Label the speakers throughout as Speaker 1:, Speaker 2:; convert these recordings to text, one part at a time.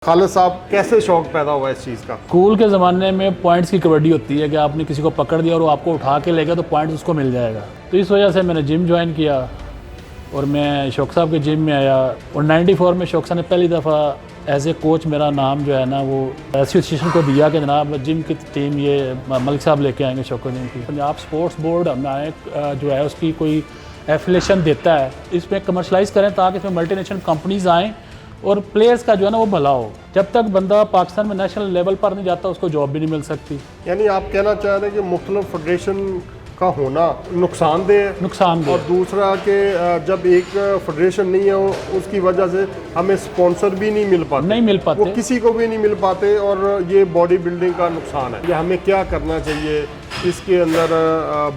Speaker 1: खालिद साहब, कैसे शौक पैदा हुआ इस चीज़ का?
Speaker 2: स्कूल के ज़माने में पॉइंट्स की कबड्डी होती है कि आपने किसी को पकड़ दिया और वो आपको उठा के ले गया तो पॉइंट्स उसको मिल जाएगा। तो इस वजह से मैंने जिम ज्वाइन किया और मैं शौक साहब के जिम में आया और 94 में शौक साहब ने पहली दफ़ा एज ए कोच मेरा नाम जो है ना वो एसोसिएशन को दिया कि जनाब जिम की टीम ये मलिक साहब लेके आएंगे शौक जिम की। पंजाब स्पोर्ट्स बोर्ड हमारे जो है उसकी कोई एफिलेशन देता है, इसमें कमर्शलाइज़ करें ताकि इसमें मल्टीनेशनल कंपनीज़ आएँ और प्लेयर्स का जो है ना वो भला हो। जब तक बंदा पाकिस्तान में नेशनल लेवल पर नहीं जाता उसको जॉब भी नहीं मिल सकती।
Speaker 1: यानी आप कहना चाह रहे हैं कि मुख्तलिफ फेडरेशन का होना नुकसानदेह है, और दूसरा कि जब एक फेडरेशन नहीं है उसकी वजह से हमें स्पॉन्सर भी नहीं मिल पाते, वो किसी को भी नहीं मिल पाते, और ये बॉडी बिल्डिंग का नुकसान है। ये हमें क्या करना चाहिए इसके अंदर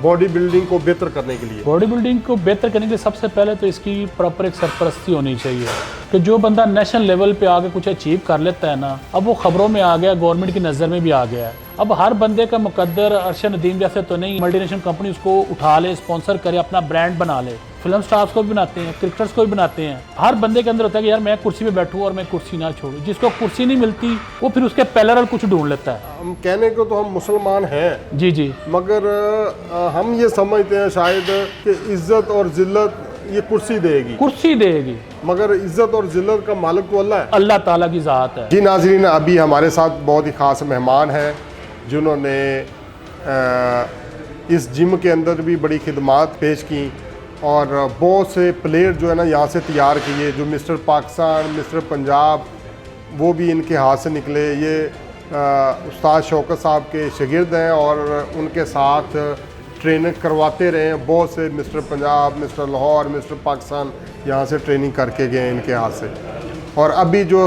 Speaker 1: बॉडी बिल्डिंग को बेहतर करने के लिए?
Speaker 2: बॉडी बिल्डिंग को बेहतर करने के लिए सबसे पहले तो इसकी प्रॉपर एक सरपरस्ती होनी चाहिए कि जो बंदा नेशनल लेवल पे आके कुछ अचीव कर लेता है ना, अब वो खबरों में आ गया, गवर्नमेंट की नज़र में भी आ गया है। अब हर बंदे का मुकद्दर अरशद नदीम जैसे तो नहीं, मल्टीनेशनल कंपनी उसको उठा ले, स्पॉन्सर करे, अपना ब्रांड बना ले। फिल्म स्टार्स को भी बनाते हैं, क्रिकेटर्स को भी बनाते हैं। हर बंदे के अंदर होता है कि यार मैं कुर्सी पे बैठूं और मैं कुर्सी ना छोड़ूं। जिसको कुर्सी नहीं मिलती वो फिर उसके पैरेलल कुछ ढूंढ लेता है।
Speaker 1: हम कहने को तो हम मुसलमान हैं
Speaker 2: जी जी,
Speaker 1: मगर हम ये समझते हैं शायद कि इज्जत और जिल्लत ये कुर्सी देगी, मगर इज्जत और जिल्लत का मालिक तो अल्लाह है,
Speaker 2: अल्लाह ताला की ज़ात है।
Speaker 1: जी नाज़रीन, अभी हमारे साथ बहुत ही ख़ास मेहमान हैं जिन्होंने इस जिम के अंदर भी बड़ी खिदमात पेश की और बहुत से प्लेयर जो है ना यहाँ से तैयार किए। जो मिस्टर पाकिस्तान, मिस्टर पंजाब, वो भी इनके हाथ से निकले। ये उस्ताद शौकत साहब के शागिर्द हैं और उनके साथ ट्रेनिंग करवाते रहे हैं। बहुत से mister Punjab, mister Lahore, mister Pakistan यहाँ से ट्रेनिंग करके गए इनके हाथ से। और अभी जो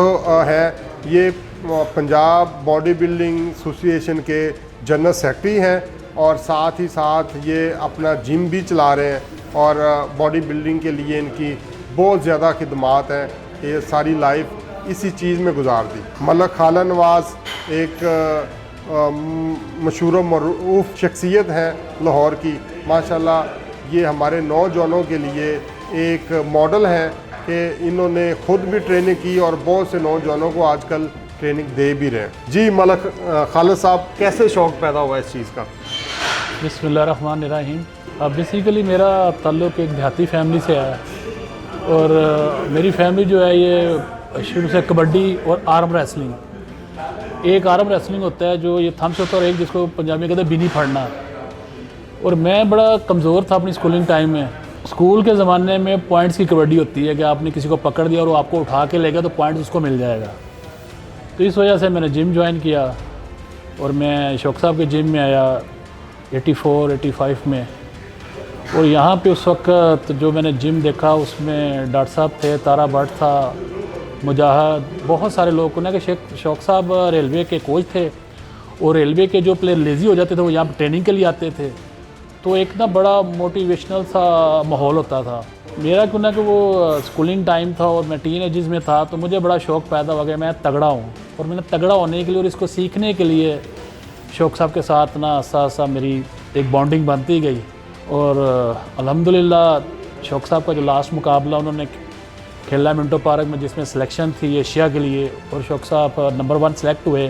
Speaker 1: है ये पंजाब बॉडी बिल्डिंग एसोसिएशन के जनरल सेक्रेटरी हैं और साथ ही साथ ये अपना जिम भी चला रहे हैं और बॉडी बिल्डिंग के लिए इनकी बहुत ज़्यादा खिदमात हैं। ये सारी लाइफ इसी चीज़ में गुजार दी। मलक खाला नवाज़ एक मशहूर मरूफ शख्सियत है लाहौर की। माशाल्लाह ये हमारे नौजवानों के लिए एक मॉडल है कि इन्होंने ख़ुद भी ट्रेनिंग की और बहुत से नौजवानों को आजकल ट्रेनिंग दे भी रहे हैं। जी मलक खालिद साहब, कैसे शौक़ पैदा हुआ इस चीज़ का?
Speaker 2: बिस्मिल्लाहिर्रहमानिर्रहीम। अब बेसिकली मेरा ताल्लुक़ एक देहाती फैमिली से है और मेरी फैमिली जो है ये शुरू से कबड्डी और आर्म रेसलिंग। एक आर्म रेसलिंग होता है जो ये थम से होता है और एक जिसको पंजाबी में कहते हैं बिनी फड़ना। और मैं बड़ा कमज़ोर था अपनी स्कूलिंग टाइम में। स्कूल के ज़माने में पॉइंट्स की कबड्डी होती है कि आपने किसी को पकड़ दिया और वो आपको उठा के ले गया तो पॉइंट्स उसको मिल जाएगा। तो इस वजह से मैंने जिम ज्वाइन किया और मैं शौक साहब के जिम में आया 84-85 में। और यहाँ पे उस वक्त जो मैंने जिम देखा उसमें डॉक्टर साहब थे, तारा भट्ट था, मुजाहिद, बहुत सारे लोग को ना कि शौक साहब रेलवे के कोच थे और रेलवे के जो प्लेयर लेज़ी हो जाते थे वो यहाँ पर ट्रेनिंग के लिए आते थे। तो एक ना बड़ा मोटिवेशनल सा माहौल होता था। मेरा क्यों ना कि वो स्कूलिंग टाइम था और मैं टीन एजेस में था, तो मुझे बड़ा शौक़ पैदा हो गया मैं तगड़ा हूँ। और मैंने तगड़ा होने के लिए और इसको सीखने के लिए शौक साहब के साथ ना आसा मेरी एक बॉन्डिंग बनती गई। और अल्हम्दुलिल्लाह शौक साहब का जो लास्ट मुकाबला उन्होंने खेला मिंटो पार्क में जिसमें सिलेक्शन थी एशिया के लिए और शौक साहब नंबर 1 सेलेक्ट हुए,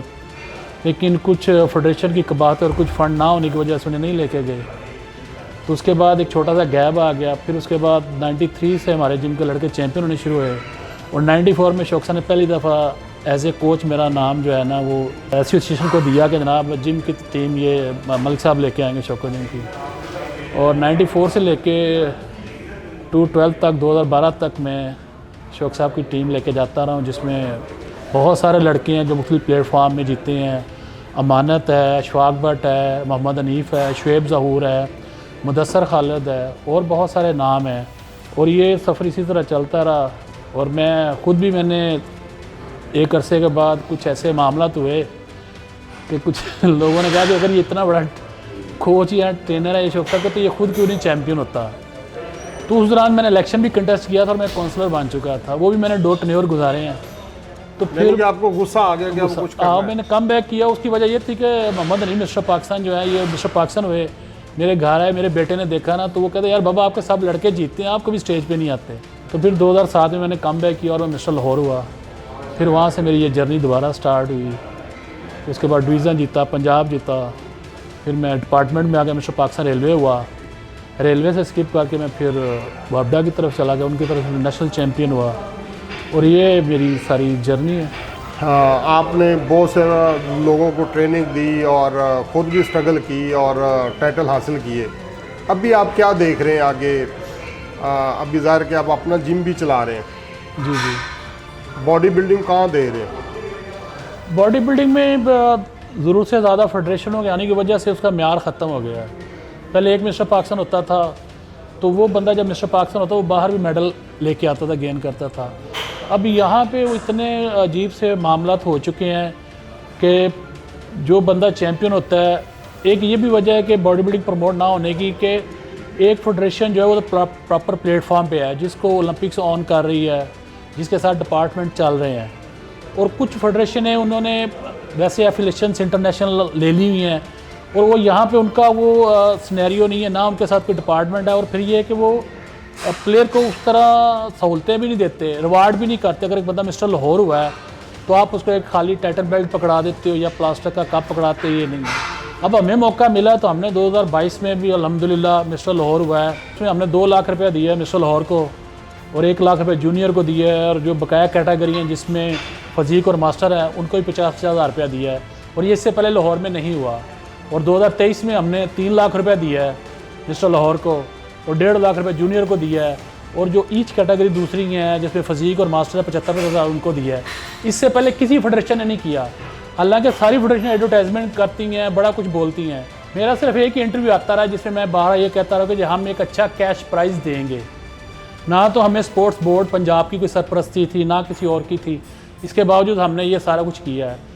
Speaker 2: लेकिन कुछ फेडरेशन की कबात और कुछ फ़ंड ना होने की वजह से उन्हें नहीं लेके गए। तो उसके बाद एक छोटा सा गैप आ गया। फिर उसके बाद 93 से हमारे जिम के लड़के चैम्पियन होने शुरू हुए और 94 में शौक साहब ने पहली दफ़ा एज ए कोच मेरा नाम जो है ना वो एसोसिएशन को दिया कि जनाब जिम की टीम ये मलिक साहब लेके आएंगे शौक जिम की। और 94 से लेके 2012 तक 2012 तक मैं शौक साहब की टीम लेके जाता रहा हूँ, जिसमें बहुत सारे लड़के हैं जो मुख्तलिफ प्लेटफॉर्म में जीते हैं। अमानत है, शवाक भट्ट है, मोहम्मद हनीफ है, शुएब ज़हूर है, मुदस्सर खालिद है और बहुत सारे नाम हैं। और ये सफ़र इसी तरह चलता रहा और मैं ख़ुद भी मैंने एक अरसे के बाद कुछ ऐसे मामला हुए कि कुछ लोगों ने कहा कि अगर ये इतना बड़ा कोच या ट्रेनर है ये शौक साहब का तो ये खुद क्यों नहीं चैम्पियन होता। तो उस दौरान मैंने इलेक्शन भी कंटेस्ट किया था और मैं काउंसलर बन चुका था, वो भी मैंने 2 टर्न्योर गुजारे हैं। तो फिर
Speaker 1: आपको गुस्सा आ गया कि कुछ करना है?
Speaker 2: मैंने कम बैक किया। उसकी वजह ये थी कि मोहम्मद हनीफ मिस्टर पाकिस्तान जो है, ये मिस्टर पाकिस्तान हुए, मेरे घर आए, मेरे बेटे ने देखा ना तो वो कहते यार बाबा आपके सब लड़के जीतते हैं, आप कभी स्टेज पे नहीं आते। तो फिर 2007 में मैंने कम बैक किया और मैं मिस्टर लाहौर हुआ फिर वहाँ से मेरी ये जर्नी दोबारा स्टार्ट हुई। उसके बाद डिवीज़न जीता, पंजाब जीता, फिर मैं डिपार्टमेंट में आ गया, मिस्टर पाकिस्तान रेलवे हुआ। रेलवे से स्किप करके मैं फिर वापडा की तरफ चला गया, उनकी तरफ नेशनल चैम्पियन हुआ, और ये मेरी सारी जर्नी है।
Speaker 1: हाँ, आपने बहुत से लोगों को ट्रेनिंग दी और ख़ुद भी स्ट्रगल की और टाइटल हासिल किए। अभी आप क्या देख रहे हैं आगे? अभी ज़ाहिर कि आप अपना जिम भी चला रहे हैं।
Speaker 2: जी जी।
Speaker 1: बॉडी बिल्डिंग कहाँ दे रहे हैं?
Speaker 2: बॉडी बिल्डिंग में ज़रूरत से ज़्यादा फेडरेशनों के आने की वजह से उसका म्यार ख़त्म हो गया है। पहले एक मिस्टर पाकिस्तान होता था, तो वो बंदा जब मिस्टर पाकिस्तान होता वो बाहर भी मेडल लेके आता था, गेन करता था। अब यहाँ पे वो इतने अजीब से मामलात हो चुके हैं कि जो बंदा चैम्पियन होता है, एक ये भी वजह है कि बॉडी बिल्डिंग प्रमोट ना होने की, कि एक फेडरेशन जो है वो तो प्रॉपर प्लेटफॉर्म पे है, जिसको ओलंपिक्स ऑन कर रही है, जिसके साथ डिपार्टमेंट चल रहे हैं, और कुछ फेडरेशन है उन्होंने वैसे एफिलेशंस इंटरनेशनल ले ली हुई हैं, और वो यहाँ पे उनका वो सिनेरियो नहीं है, ना उनके साथ कोई डिपार्टमेंट है, और फिर ये है कि वो प्लेयर को उस तरह सहूलतें भी नहीं देते, रिवार्ड भी नहीं करते। अगर एक बंदा मिस्टर लाहौर हुआ है तो आप उसको एक खाली टाइटल बेल्ट पकड़ा देते हो या प्लास्टिक का कप पकड़ाते हो, ये नहीं है। अब हमें मौका मिला तो हमने 2022 में भी अल्हम्दुलिल्लाह मिस्टर लाहौर हुआ है, उसमें हमने 2 लाख रुपया दिया है मिस्टर लाहौर को, और 1 लाख रुपये जूनियर को दिया है, और जो बकाया कैटेगरी हैं जिसमें फजीक और मास्टर है उनको भी 50-50 हज़ार रुपया दिया है, और ये इससे पहले लाहौर में नहीं हुआ। और 2023 में हमने 3 लाख रुपया दिया है मिस्टर लाहौर को, और 1.5 लाख रुपये जूनियर को दिया है, और जो ईच कैटेगरी दूसरी हैं जिसमें फजीक और मास्टर है 75 हज़ार उनको दिया है। इससे पहले किसी फेडरेशन ने नहीं किया। हालांकि सारी फेडरेशन एडवर्टाइजमेंट करती हैं, बड़ा कुछ बोलती हैं। मेरा सिर्फ एक ही इंटरव्यू आता रहा जिसमें मैं बाहर ये कहता रहा कि हम एक अच्छा कैश प्राइज़ देंगे। ना तो हमें स्पोर्ट्स बोर्ड पंजाब की कोई सरपरस्ती थी, ना किसी और की थी, इसके बावजूद हमने ये सारा कुछ किया है।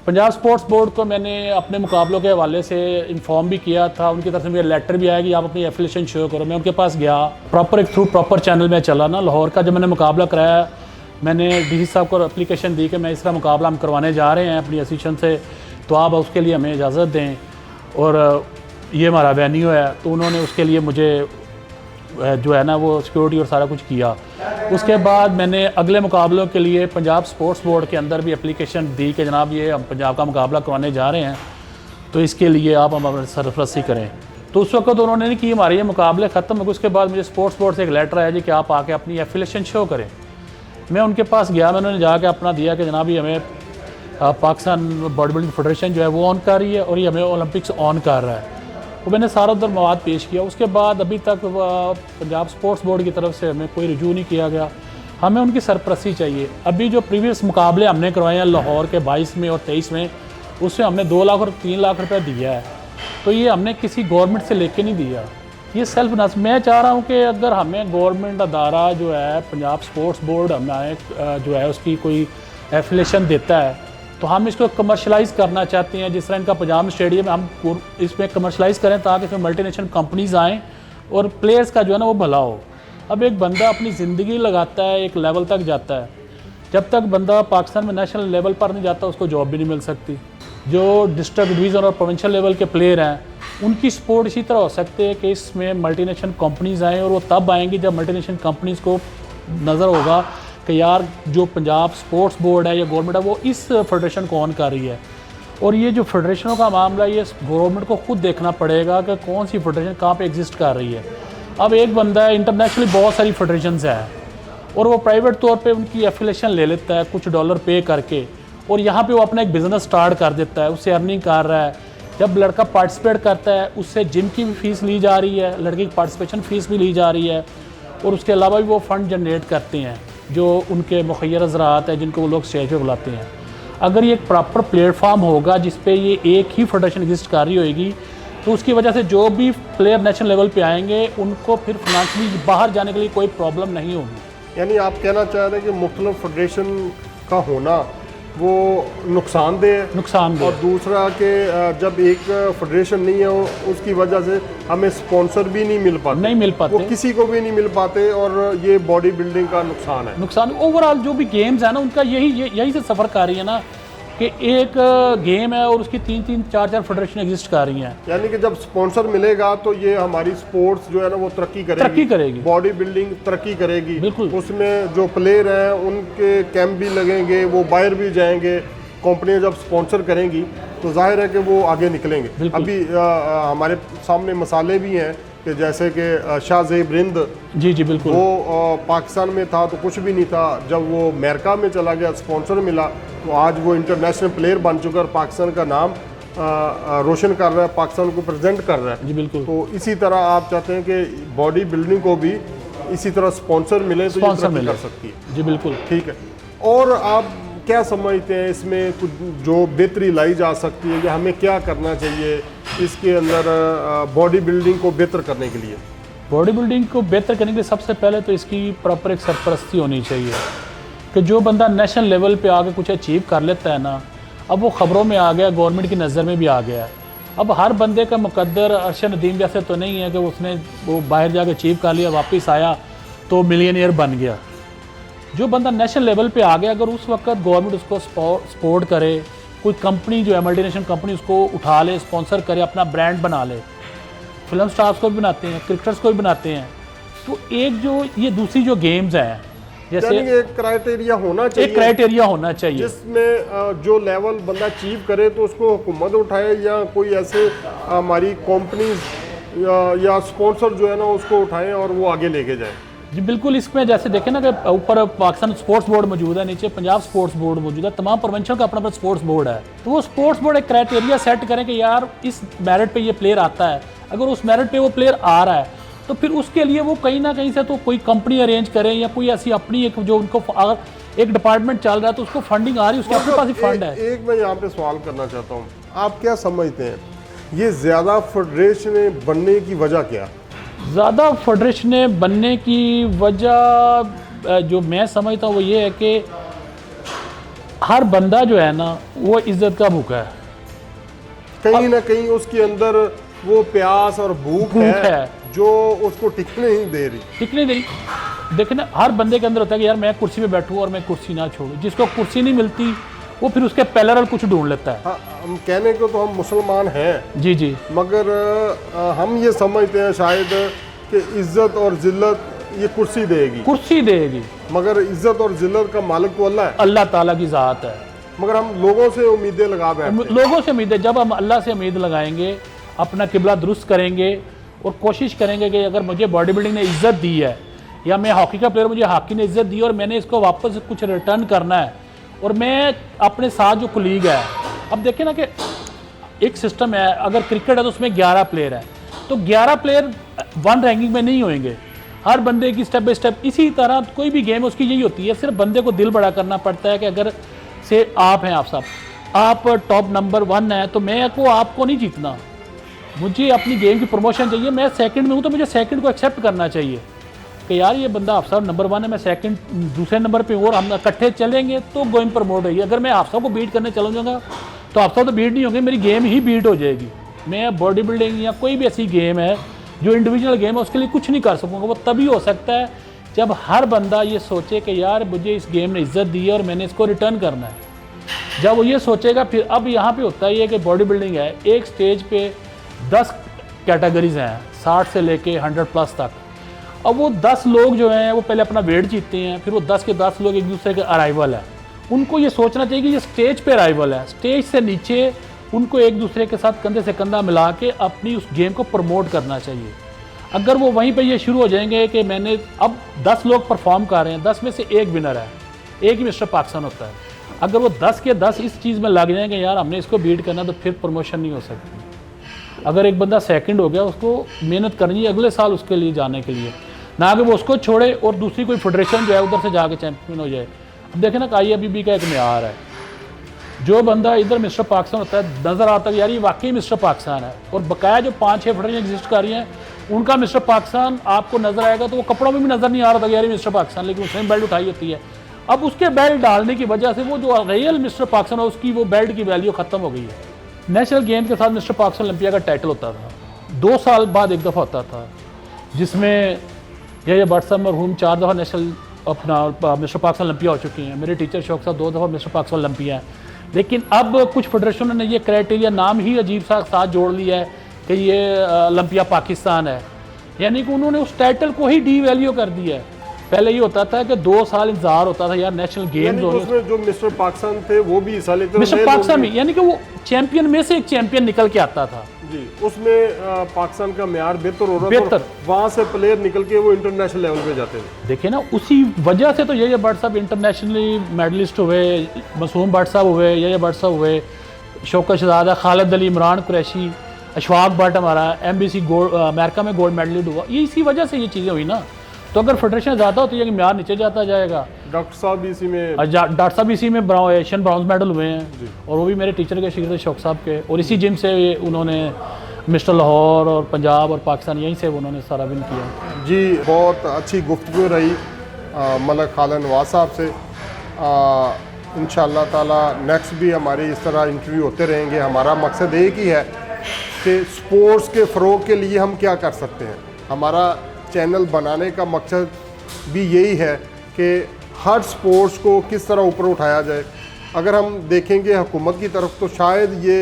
Speaker 2: पंजाब स्पोर्ट्स बोर्ड को मैंने अपने मुकाबलों के हवाले से इन्फॉर्म भी किया था, उनकी तरफ से मेरा लेटर भी आया कि आप अपनी एफिलिएशन शो करो। मैं उनके पास गया, प्रॉपर एक थ्रू प्रॉपर चैनल में चला ना। लाहौर का जब मैंने मुकाबला कराया, मैंने डीसी साहब को एप्लीकेशन दी कि मैं इस तरह मुकाबला हम करवाने जा रहे हैं अपनी एसोसिएशन से, तो आप उसके लिए हमें इजाज़त दें, और ये हमारा वेन्यू है। तो उन्होंने उसके लिए मुझे जो है ना वो सिक्योरिटी और सारा कुछ किया। उसके बाद मैंने अगले मुकाबलों के लिए पंजाब स्पोर्ट्स बोर्ड के अंदर भी एप्लीकेशन दी कि जनाब ये हम पंजाब का मुकाबला करवाने जा रहे हैं, तो इसके लिए आप हमारी सरपरस्ती करें। तो उस वक्त उन्होंने नहीं की, हमारे ये मुकाबले ख़त्म हो गए। उसके बाद मुझे स्पोर्ट्स बोर्ड से एक लेटर आया जी कि आप आके अपनी एफिलिएशन शो करें। मैं उनके पास गया, मैं उन्होंने जाके अपना दिया कि जनाब ये हमें पाकिस्तान बॉडी बिल्डिंग फेडरेशन जो है वो ऑन कर रही है, और ये हमें ओलंपिक्स ऑन कर रहा है। तो मैंने सारा उधर मवाद पेश किया। उसके बाद अभी तक पंजाब स्पोर्ट्स बोर्ड की तरफ से हमें कोई रुजू नहीं किया गया, हमें उनकी सरपरस्ती चाहिए। अभी जो प्रीवियस मुकाबले हमने करवाए हैं लाहौर के 22 में और 23 में, उसमें हमने 2 लाख और 3 लाख रुपया दिया है। तो ये हमने किसी गवर्नमेंट से लेके नहीं दिया, ये सेल्फ फाइनेंस। मैं चाह रहा हूँ कि अगर हमें गवर्नमेंट अदारा जो है पंजाब स्पोर्ट्स बोर्ड हमें जो है उसकी कोई एफिलिएशन देता है, तो हम इसको कमर्शलाइज़ करना चाहते हैं। जिस तरह इनका पंजाब स्टेडियम हम इसमें कमर्शलाइज़ करें ताकि इसमें मल्टीनेशनल कंपनीज़ आएँ और प्लेयर्स का जो है ना वो भला हो। अब एक बंदा अपनी ज़िंदगी लगाता है, एक लेवल तक जाता है, जब तक बंदा पाकिस्तान में नेशनल लेवल पर नहीं जाता उसको जॉब भी नहीं मिल सकती। जो डिस्ट्रिक्ट डिवीज़न और प्रोविंशियल लेवल के प्लेयर हैं उनकी सपोर्ट इसी तरह हो सकती है कि इसमें मल्टीनेशनल कंपनीज़ आएँ, और वो तब आएंगी जब मल्टीनेशनल कंपनीज़ को नज़र होगा कि यार जो पंजाब स्पोर्ट्स बोर्ड है या गवर्नमेंट है वो इस फेडरेशन को ऑन कर रही है। और ये जो फेडरेशनों का मामला ये गवर्नमेंट को खुद देखना पड़ेगा कि कौन सी फेडरेशन कहाँ पे एग्जिस्ट कर रही है। अब एक बंदा है, इंटरनेशनली बहुत सारी फेडरेशंस है, और वो प्राइवेट तौर पे उनकी एफिलिएशन ले लेता है कुछ डॉलर पे करके, और यहाँ पे वो अपना एक बिज़नेस स्टार्ट कर देता है, उससे अर्निंग कर रहा है। जब लड़का पार्टिसिपेट करता है उससे जिम की भी फ़ीस ली जा रही है, लड़के की पार्टिसिपेशन फ़ीस भी ली जा रही है, और उसके अलावा भी वो फ़ंड जनरेट करते हैं जो उनके मुखैर ज़रात है जिनको वो लोग स्टेज पे बुलाते हैं। अगर ये एक प्रॉपर प्लेटफॉर्म होगा जिस पे ये एक ही फेडरेशन एग्जिस्ट कर रही होगी, तो उसकी वजह से जो भी प्लेयर नेशनल लेवल पे आएंगे उनको फिर फाइनेंशियली बाहर जाने के लिए कोई प्रॉब्लम नहीं होगी।
Speaker 1: यानी आप कहना चाह रहे हैं कि मुख्तलिफ फेडरेशन का होना वो नुकसानदेह, और दूसरा कि जब एक फेडरेशन नहीं है उसकी वजह से हमें स्पॉन्सर भी नहीं मिल पाते, वो किसी को भी नहीं मिल पाते, और ये बॉडी बिल्डिंग का नुकसान है।
Speaker 2: ओवरऑल जो भी गेम्स है ना उनका यही से सफ़र कर रही है ना कि एक गेम है और उसकी 3-3, 4-4 फेडरेशन एग्जिस्ट कर रही हैं।
Speaker 1: यानी कि जब स्पॉन्सर मिलेगा तो ये हमारी स्पोर्ट्स जो है ना वो तरक्की करेगी, बॉडी बिल्डिंग तरक्की करेगी।
Speaker 2: बिल्कुल।
Speaker 1: उसमें जो प्लेयर हैं उनके कैंप भी लगेंगे, वो बाहर भी जाएंगे। कंपनियां जब स्पॉन्सर करेंगी तो जाहिर है कि वो आगे निकलेंगे। अभी हमारे सामने मसाले भी हैं कि जैसे कि शाहजेब रिंद,
Speaker 2: जी जी बिल्कुल,
Speaker 1: वो पाकिस्तान में था तो कुछ भी नहीं था, जब वो अमेरिका में चला गया, स्पॉन्सर मिला, तो आज वो इंटरनेशनल प्लेयर बन चुका है, पाकिस्तान का नाम रोशन कर रहा है, पाकिस्तान को प्रेजेंट कर रहा है।
Speaker 2: जी बिल्कुल।
Speaker 1: तो इसी तरह आप चाहते हैं कि बॉडी बिल्डिंग को भी इसी तरह स्पॉन्सर मिले तो ये तरक्की कर सकती है।
Speaker 2: जी बिल्कुल,
Speaker 1: ठीक है। और आप क्या समझते हैं इसमें कुछ जो बेहतरी लाई जा सकती है, या हमें क्या करना चाहिए इसके अंदर बॉडी बिल्डिंग को बेहतर करने के लिए?
Speaker 2: बॉडी बिल्डिंग को बेहतर करने के लिए सबसे पहले तो इसकी प्रॉपर एक सरपरस्ती होनी चाहिए कि जो बंदा नेशनल लेवल पे आके कुछ अचीव कर लेता है ना, अब वो ख़बरों में आ गया, गवर्नमेंट की नज़र में भी आ गया है। अब हर बंदे का मुकद्दर अरशद नदीम जैसे तो नहीं है कि उसने वो बाहर जाके अचीव कर लिया, वापस आया तो मिलियनियर बन गया। जो बंदा नेशनल लेवल पे आ गया, अगर उस वक्त गवर्नमेंट उसको सपोर्ट करे, कोई कंपनी जो है मल्टीनेशनल कंपनी उसको उठा ले, स्पॉन्सर करे, अपना ब्रांड बना ले, फिल्म स्टार्स को भी बनाते हैं, क्रिकेटर्स को भी बनाते हैं, तो एक जो ये दूसरी जो गेम्स हैं जैसे
Speaker 1: एक क्राइटेरिया होना चाहिए,
Speaker 2: एक क्राइटेरिया होना चाहिए
Speaker 1: जिसमें जो लेवल बंदा अचीव करे तो उसको हुकूमत उठाए, या कोई ऐसे हमारी कंपनीज या स्पॉन्सर जो है ना उसको उठाएं और वो आगे लेके जाए।
Speaker 2: जी बिल्कुल। इसमें जैसे देखें ना कि ऊपर पाकिस्तान स्पोर्ट्स बोर्ड मौजूद है, नीचे पंजाब स्पोर्ट्स बोर्ड मौजूद है, तमाम प्रोविंशियल का अपना अपना स्पोर्ट्स बोर्ड है, तो वो स्पोर्ट्स बोर्ड एक क्राइटेरिया सेट करें कि यार इस मेरिट पे ये प्लेयर आता है, अगर उस मेरिट पे वो प्लेयर आ रहा है तो फिर उसके लिए वो कहीं ना कहीं से तो कोई कंपनी अरेंज करें, या कोई ऐसी अपनी एक जो उनको अगर एक डिपार्टमेंट चल रहा है तो उसको फंडिंग आ रही है, उसके अपने पास ही फंड है।
Speaker 1: एक मैं यहाँ पे सवाल करना चाहता हूँ, आप क्या समझते हैं ये ज़्यादा फेडरेशन बनने की वजह क्या?
Speaker 2: ज़्यादा फेडरेशन बनने की वजह जो मैं समझता हूँ वो ये है कि हर बंदा जो है ना वो इज़्ज़त का भूखा है,
Speaker 1: कहीं ना कहीं उसके अंदर वो प्यास और भूख है जो उसको टिकने ही दे रही।
Speaker 2: देखिए ना, हर बंदे के अंदर होता है कि यार मैं कुर्सी पे बैठूं और मैं कुर्सी ना छोड़ूं। जिसको कुर्सी नहीं मिलती वो फिर उसके पैरेलल कुछ ढूंढ लेता है।
Speaker 1: हाँ, हम कहने को तो हम मुसलमान हैं
Speaker 2: जी जी,
Speaker 1: मगर हम ये समझते हैं शायद कि इज्जत और जिल्लत ये कुर्सी देगी, मगर इज्जत और जिल्लत का मालिक तो अल्लाह है,
Speaker 2: अल्लाह ताला की ज़ात है।
Speaker 1: मगर हम लोगों से उम्मीदें लगा बैठते हैं।
Speaker 2: लोगों से उम्मीदें, जब हम अल्लाह से उम्मीद लगाएंगे, अपना किबला दुरुस्त करेंगे और कोशिश करेंगे कि अगर मुझे बॉडी बिल्डिंग ने इज्जत दी है, या मैं हॉकी का प्लेयर, मुझे हॉकी ने इज्जत दी और मैंने इसको वापस कुछ रिटर्न करना है, और मैं अपने साथ जो कुलीग है, अब देखिए ना कि एक सिस्टम है, अगर क्रिकेट है तो उसमें 11 प्लेयर है, तो 11 प्लेयर वन रैंकिंग में नहीं होंगे, हर बंदे की स्टेप बाय स्टेप। इसी तरह कोई भी गेम उसकी यही होती है, सिर्फ बंदे को दिल बड़ा करना पड़ता है कि अगर से आप हैं, आप टॉप नंबर 1 है, तो मैं को आपको नहीं जीतना, मुझे अपनी गेम की प्रमोशन चाहिए, मैं सेकंड में हूँ तो मुझे सेकंड को एक्सेप्ट करना चाहिए कि यार ये बंदा हाफसा नंबर 1 है, मैं सेकंड दूसरे नंबर पे और हम इकट्ठे चलेंगे तो गेम प्रमोट होगी। अगर मैं हाफसा को बीट करने चला जाऊँगा तो हाफसा तो बीट नहीं होंगे, मेरी गेम ही बीट हो जाएगी। मैं बॉडी बिल्डिंग या कोई भी ऐसी गेम है जो इंडिविजुअल गेम है उसके लिए कुछ नहीं कर सकूँगा। वो तभी हो सकता है जब हर बंदा ये सोचे कि यार मुझे इस गेम ने इज्जत दी है और मैंने इसको रिटर्न करना है। जब वो ये सोचेगा, फिर अब यहाँ पे होता ही है कि बॉडी बिल्डिंग है, एक स्टेज पे 10 कैटेगरीज हैं, 60 से लेके 100+ तक। अब वो 10 लोग जो हैं वो पहले अपना वेट जीतते हैं, फिर वो 10 के 10 लोग एक दूसरे के अराइवल है। उनको ये सोचना चाहिए कि ये स्टेज पे अराइवल है, स्टेज से नीचे उनको एक दूसरे के साथ कंधे से कंधा मिला के अपनी उस गेम को प्रमोट करना चाहिए। अगर वो वहीं पे ये शुरू हो जाएंगे कि मैंने अब 10 लोग परफॉर्म कर रहे हैं, 10 में से एक विनर है, एक ही मिस्टर पाकिस्तान होता है, अगर वो 10 के 10 इस चीज़ में लग जाएंगे यार हमने इसको बीट करना, तो फिर प्रमोशन नहीं हो सकती। अगर एक बंदा सेकंड हो गया, उसको मेहनत करनी है अगले साल उसके लिए जाने के लिए, ना कि वो उसको छोड़े और दूसरी कोई फेडरेशन जो है उधर से जाके चैंपियन हो जाए। अब देखें ना, IFBB का एक म्यार है, जो बंदा इधर मिस्टर पाकिस्तान होता है नज़र आता है यार ये वाकई मिस्टर पाकिस्तान है, और बकाया जो 5-6 फेडरेशन एग्जिस्ट कर रही हैं उनका मिस्टर पाकिस्तान आपको नज़र आएगा, तो वो कपड़ों में भी नज़र नहीं आ रहा था यार ये मिस्टर पाकिस्तान, लेकिन उसने बेल्ट उठाई होती है। अब उसके बेल्ट डालने की वजह से वो जो रियल मिस्टर पाकिस्तान है उसकी वो बेल्ट की वैल्यू ख़त्म हो गई है। नेशनल गेम के साथ मिस्टर पाकिस्तान ओलंपिया का टाइटल होता था, 2 साल बाद एक दफ़ा होता था, जिसमें ये भट्ट साहब मरहूम 4 दफ़ा नेशनल अपना मिस्टर पाकिस्तान ओलंपिया हो चुकी हैं। मेरे टीचर शौक साहब 2 दफ़ा मिस्टर पाकिस्तान ओलंपिया हैं। लेकिन अब कुछ फेडरेशनों ने ये क्राइटेरिया नाम ही अजीब सा साथ जोड़ लिया है कि ये ओलंपिया पाकिस्तान है, यानी कि उन्होंने उस टाइटल को ही डी वैल्यू कर दिया है। पहले ये होता था कि 2 साल इंतजार होता था यार नेशनल
Speaker 1: यानी
Speaker 2: गेम्स
Speaker 1: कि
Speaker 2: हो
Speaker 1: उसमें जो मिस्टर पाकिस्तान थे वो भी हिस्सा लेते थे,
Speaker 2: मिस्टर
Speaker 1: नए
Speaker 2: पाकिस्तान
Speaker 1: लोग
Speaker 2: में, यानी कि वो चैंपियन में से एक चैंपियन निकल के आता था।
Speaker 1: जी, उसमें पाकिस्तान का म्यार बेहतर हो रहा था,
Speaker 2: बेहतर।
Speaker 1: और वहाँ से प्लेयर निकल के वो इंटरनेशनल लेवल पे जाते थे।
Speaker 2: देखिए ना, उसी वजह से तो ये भट्ट साहब इंटरनेशनली मेडलिस्ट हुए, मासूम भट्ट साहब हुए, ये भट्ट साहब हुए, शौकत शहजादा, खालिद अली, इमरान कुरैशी, अशफाक भट्ट हमारा MBC गोल्ड अमेरिका में गोल्ड मेडलिस्ट हुआ, ये इसी वजह से ये चीज़ें हुई ना। तो अगर फेडरेशन ज़्यादा होती है कि म्यार नीचे जाता जाएगा।
Speaker 1: डॉक्टर साहब भी इसी में,
Speaker 2: डॉक्टर साहब इसी में एशियन ब्रॉन्ज मेडल हुए हैं, और वो भी मेरे टीचर के शागिर्द शौक साहब के, और इसी जिम से उन्होंने मिस्टर लाहौर और पंजाब और पाकिस्तान यहीं से उन्होंने सारा विन किया।
Speaker 1: जी बहुत अच्छी गुफ्तगू रही मलक खालिद नवाज साहब से। इंशाअल्लाह ताला नेक्स्ट भी हमारी इस तरह इंटरव्यू होते रहेंगे। हमारा मकसद एक ही है कि स्पोर्ट्स के फ़रोग के लिए हम क्या कर सकते हैं। हमारा चैनल बनाने का मकसद भी यही है कि हर स्पोर्ट्स को किस तरह ऊपर उठाया जाए। अगर हम देखेंगे हुकूमत की तरफ तो शायद ये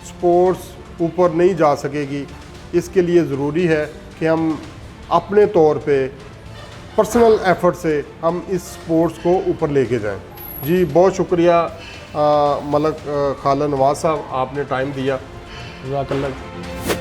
Speaker 1: स्पोर्ट्स ऊपर नहीं जा सकेगी। इसके लिए ज़रूरी है कि हम अपने तौर पे पर्सनल एफर्ट से हम इस स्पोर्ट्स को ऊपर लेके जाएं। जी बहुत शुक्रिया मलक खालिद नवाज साहब, आपने टाइम दिया।
Speaker 2: जज़ाकल्लाह।